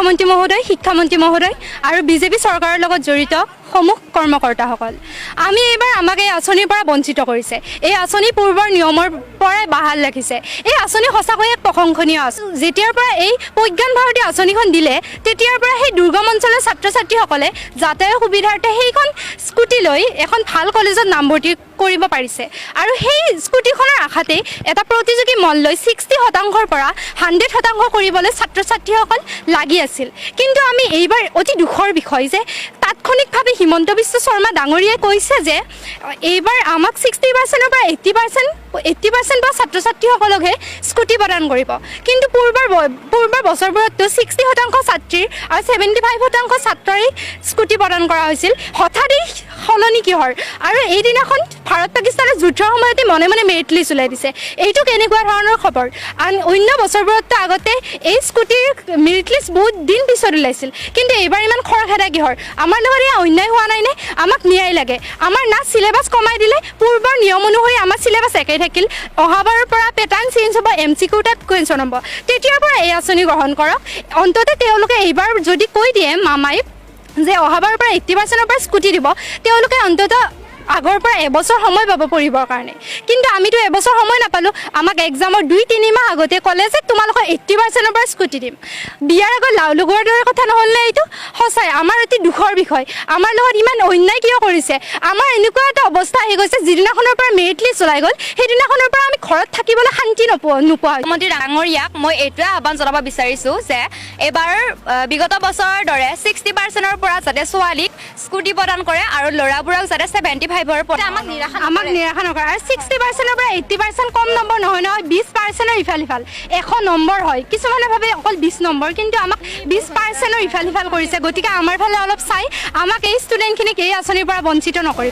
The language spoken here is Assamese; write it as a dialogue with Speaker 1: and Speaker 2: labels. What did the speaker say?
Speaker 1: মুখ্যমন্ত্ৰী মহোদয়, শিক্ষামন্ত্ৰী মহোদয় আৰু বিজেপি চৰকাৰৰ লগত জড়িত সমূহ কৰ্মকৰ্তাসকল, আমি এইবাৰ আমাক এই আঁচনিৰ পৰা বঞ্চিত কৰিছে। এই আঁচনি পূৰ্বৰ নিয়মৰ পৰাই বাহাল ৰাখিছে। এই আঁচনি সঁচাকৈ এক প্ৰশংসনীয় আঁচনি। যেতিয়াৰ পৰা এই প্ৰজ্ঞান ভাৰতী আঁচনিখন দিলে তেতিয়াৰ পৰা সেই দুৰ্গম অঞ্চলৰ ছাত্ৰ ছাত্ৰীসকলে যাতায়াত সুবিধাৰ্থে সেইখন স্কুটি লৈ এখন ভাল কলেজত নামভৰ্তি কৰিব পাৰিছে। আৰু সেই স্কুটিখনৰ আশাতেই এটা প্ৰতিযোগী মন লৈ 60% পৰা 100% কৰিবলৈ ছাত্ৰ ছাত্ৰীসকল লাগি আছিল। কিন্তু আমি এইবাৰ অতি দুখৰ বিষয় যে তাৎক্ষণিকভাৱে হিমন্ত বিশ্ব শৰ্মা ডাঙৰীয়াই কৈছে যে এইবাৰ আমাক 60% পৰা 80% বা ছাত্ৰ ছাত্ৰীসকলকহে স্কুটি প্ৰদান কৰিব। কিন্তু পূৰ্বৰ বছৰবোৰততো 60% ছাত্ৰীৰ আৰু 75% ছাত্ৰৰে স্কুটি প্ৰদান কৰা হৈছিল। হঠাৎ এই সলনি কিহৰ? আৰু এইদিনাখন ভাৰত পাকিস্তানৰ যুদ্ধৰ সময়তে মনে মনে মেৰিট লিষ্ট ওলাই দিছে। এইটো কেনেকুৱা ধৰণৰ খবৰ? অন্য বছৰবোৰততো আগতে এই স্কুটিৰ মেৰিট লিষ্ট বহুত দিন পিছত ওলাইছিল, কিন্তু এইবাৰ ইমান খৰখেদা কিহৰ? আমাৰ লগত এয়া অন্যায় হোৱা নাইনে? আমাক ন্যায় লাগে। আমাৰ না চিলেবাছ কমাই দিলে, পূৰ্বৰ নিয়ম অনুসৰি আমাৰ চিলেবাছ একেই থাকিল। অহাবাৰৰ পৰা পেটাৰ্ণ চেঞ্জ হ'ব, MCQ টাইপ কুৱেশ্যন হ'ব। তেতিয়াৰ পৰা এই আঁচনি গ্ৰহণ কৰক। অন্ততঃ তেওঁলোকে এইবাৰ যদি কৈ দিয়ে মামাই যে অহাবাৰৰ পৰা 80% পৰা স্কুটি দিব, তেওঁলোকে অন্ততঃ আগৰ পৰা এবছৰ সময় পাব পঢ়িবৰ কাৰণে। কিন্তু আমিতো এবছৰ সময় নাপালোঁ। আমাক এক্সামৰ 2-3 মাহ আগতে ক'লে যে তোমালোকৰ 80% পৰা স্কুটি দিম। বিয়াৰ আগত লাও লগোৱাৰ দৰে কথা নহ'লনে এইটো? সঁচাই আমাৰ অতি দুখৰ বিষয়। আমাৰ লগত ইমান অন্যায় কিয় কৰিছে? আমাৰ এনেকুৱা এটা অৱস্থা আহি গৈছে, যিদিনাখনৰ পৰা মেৰিট লিষ্ট ওলাই গ'ল সেইদিনাখনৰ পৰা আমি ঘৰত থাকিবলৈ শান্তি নোপোৱা।
Speaker 2: মুখ্যমন্ত্ৰী ডাঙৰীয়াক মই এইটোৱে আহ্বান জনাব বিচাৰিছোঁ যে এইবাৰ বিগত বছৰৰ দৰে 60%ৰ পৰা যাতে ছোৱালীক স্কুটি প্ৰদান কৰে আৰু ল'ৰাবোৰক যাতে 75% আমাক নিৰাশা নকৰে। আৰু 60%ৰ পৰা 80% কম নম্বৰ নহয় 20%ৰ ইফাল 100 নম্বৰ হয়। কিছুমানে ভাবে অকল 20 নম্বৰ, কিন্তু আমাক 20%ৰ ইফাল কৰিছে। গতিকে আমাৰ ফালে অলপ চাই আমাক এই ষ্টুডেণ্টখিনিক এই আঁচনিৰ পৰা বঞ্চিত নকৰিব।